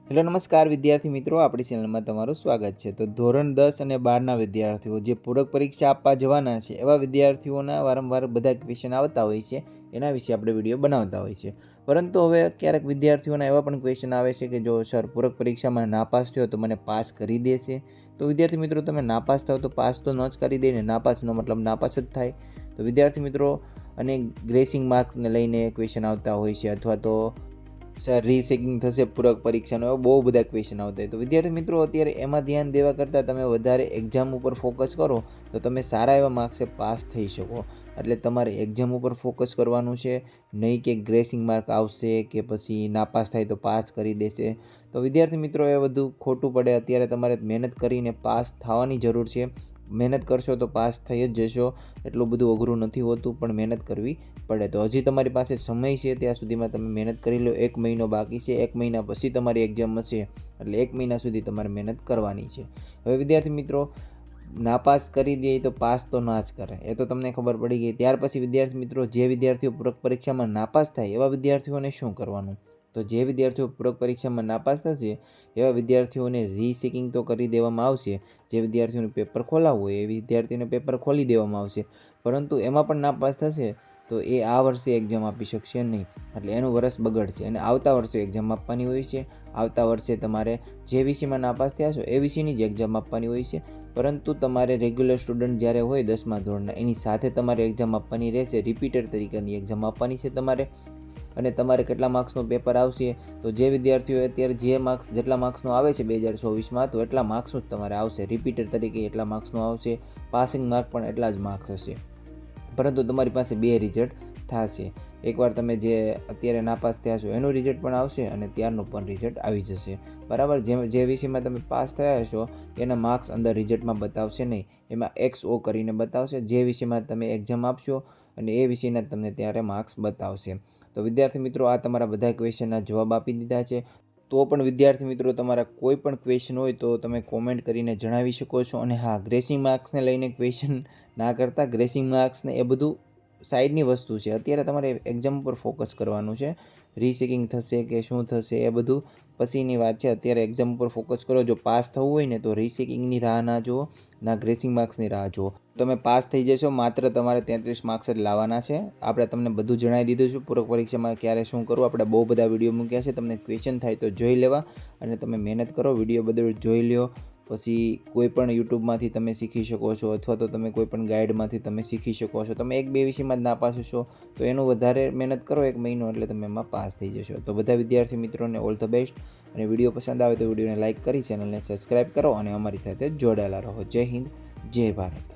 Hello નમસ્કાર વિદ્યાર્થી મિત્રો, આપણી ચેનલમાં તમારું સ્વાગત છે। તો ધોરણ 10 અને 12ના વિદ્યાર્થીઓ જે પૂરક પરીક્ષા આપવા જવાના છે એવા વિદ્યાર્થીઓના વારંવાર બધા ક્વેશ્ચન આવતા હોય છે, એના વિશે આપણે વિડીયો બનાવતા હોય છે। પરંતુ હવે ક્યારેક વિદ્યાર્થીઓના એવા પણ ક્વેશ્ચન આવે છે કે જો સર પૂરક પરીક્ષામાં નાપાસ થયો તો મને પાસ કરી દેશે? તો વિદ્યાર્થી મિત્રો, તમે નાપાસ થાવ તો પાસ તો ન જ કરી દે ને, નાપાસનો મતલબ નાપાસ જ થાય। તો વિદ્યાર્થી મિત્રો, અને ગ્રેસિંગ માર્કને લઈને ક્વેશ્ચન આવતા હોય છે, અથવા તો સર રીચેકિંગ થશે પૂરક પરીક્ષાનો, એવા બહુ બધા ક્વેશ્ચન આવતા હોય। તો વિદ્યાર્થી મિત્રો, અત્યારે એમાં ધ્યાન દેવા કરતાં તમે વધારે એક્ઝામ ઉપર ફોકસ કરો તો તમે સારા એવા માર્ક્સે પાસ થઈ શકો। એટલે તમારે એક્ઝામ ઉપર ફોકસ કરવાનું છે, નહીં કે ગ્રેસિંગ માર્ક આવશે કે પછી નાપાસ થાય તો પાસ કરી દેશે। તો વિદ્યાર્થી મિત્રો, એ બધું ખોટું પડે। અત્યારે તમારે મહેનત કરીને પાસ થવાની જરૂર છે। મહેનત કરશો તો પાસ થઈ જ જશો, એટલું બધું અઘરું નથી હોતું, પણ મહેનત કરવી પડે। તો હજી તમારી પાસે સમય છે, ત્યાં સુધીમાં તમે મહેનત કરી લો। 1 મહિનો બાકી છે, 1 મહિના પછી તમારી એક્ઝામ હશે, એટલે 1 મહિના સુધી તમારે મહેનત કરવાની છે। હવે વિદ્યાર્થી મિત્રો, નાપાસ કરી દે તો પાસ તો ના જ કરે, એ તો તમને ખબર પડી ગઈ। ત્યાર પછી વિદ્યાર્થી મિત્રો, જે વિદ્યાર્થીઓ પૂરક પરીક્ષામાં નાપાસ થાય એવા વિદ્યાર્થીઓને શું કરવાનું? તો જે વિદ્યાર્થીઓ પૂરક પરીક્ષામાં નાપાસ થશે એવા વિદ્યાર્થીઓને રીચેકિંગ તો કરી દેવામાં આવશે। જે વિદ્યાર્થીઓને પેપર ખોલાવવું હોય એ વિદ્યાર્થીઓને પેપર ખોલી દેવામાં આવશે, પરંતુ એમાં પણ નાપાસ થશે તો એ આ વર્ષે એક્ઝામ આપી શકશે નહીં, એટલે એનું વર્ષ બગડશે। અને આવતા વર્ષે એક્ઝામ આપવાની હોય છે। આવતા વર્ષે તમારે જે વિષયમાં નાપાસ થયા છો એ વિષયની જ એક્ઝામ આપવાની હોય છે, પરંતુ તમારે રેગ્યુલર સ્ટુડન્ટ જ્યારે હોય 10મા ધોરણના, એની સાથે તમારે એક્ઝામ આપવાની રહેશે। રિપીટર તરીકેની એક્ઝામ આપવાની છે તમારે। અને તમારે કેટલા માર્ક્સનું પેપર આવશે, તો જે વિદ્યાર્થીઓ અત્યારે જે માર્ક્સ જેટલા માર્ક્સનું આવે છે 2024માં, તો એટલા માર્ક્સનું જ તમારે આવશે। રિપીટર તરીકે એટલા માર્ક્સનું આવશે, પાસિંગ માર્ક પણ એટલા જ માર્ક્સ હશે, પરંતુ તમારી પાસે 2 રિઝલ્ટ થશે। એકવાર તમે જે અત્યારે નાપાસ થયા છો એનું રિઝલ્ટ પણ આવશે, અને ત્યારનું પણ રિઝલ્ટ આવી જશે, બરાબર। જે વિષયમાં તમે પાસ થયા છો એના માર્ક્સ અંદર રિઝલ્ટમાં બતાવશે નહીં, એમાં XO કરીને બતાવશે। જે વિષયમાં તમે એક્ઝામ આપશો અને એ વિષયના તમને ત્યારે માર્ક્સ બતાવશે। તો વિદ્યાર્થી મિત્રો, આ તમારા બધા ક્વેશ્ચનના જવાબ આપી દીધા છે। તો પણ વિદ્યાર્થી મિત્રો, તમારા કોઈ પણ ક્વેશ્ચન હોય તો તમે કોમેન્ટ કરીને જણાવી શકો છો। અને હા, ગ્રેસિંગ માર્ક્સને લઈને ક્વેશ્ચન ના કરતા, ગ્રેસિંગ માર્ક્સને એ બધું સાઈડની વસ્તુ છે। અત્યારે તમારે એક્ઝામ ઉપર ફોકસ કરવાનું છે। રીચેકિંગ થશે કે શું થશે એ બધું પછીની વાત છે, અત્યારે એક્ઝામ ઉપર ફોકસ કરો। જો પાસ થવું હોય ને તો રીચેકિંગની રાહ ના જુઓ, ના ગ્રેસિંગ માર્ક્સની રાહ જુઓ। તમે પાસ થઈ જશો, માત્ર તમારે 33 માર્ક્સ જ લાવવાના છે। આપણે તમને બધું જણાવી દીધું છે પૂરક પરીક્ષામાં ક્યારે શું કરવું। આપણે બહુ બધા વિડીયો મૂક્યા છે, તમને ક્વેશ્ચન થાય તો જોઈ લેવા, અને તમે મહેનત કરો, વિડીયો બધું જોઈ લ્યો। પછી કોઈ પણ યુટ્યુબમાંથી તમે શીખી શકો છો, અથવા તો તમે કોઈ પણ ગાઈડમાંથી તમે શીખી શકો છો। તમે 1-2 વિષયમાં જ નાપાસ છો તો એનું વધારે મહેનત કરો, 1 મહિનો, એટલે તમે એમાં પાસ થઈ જશો। તો બધા વિદ્યાર્થી મિત્રોને ઓલ ધ બેસ્ટ। અને વિડીયો પસંદ આવે તો વિડીયોને લાઇક કરી, ચેનલને સબસ્ક્રાઈબ કરો, અને અમારી સાથે જોડાયેલા રહો। જય હિન્દ, જય ભારત।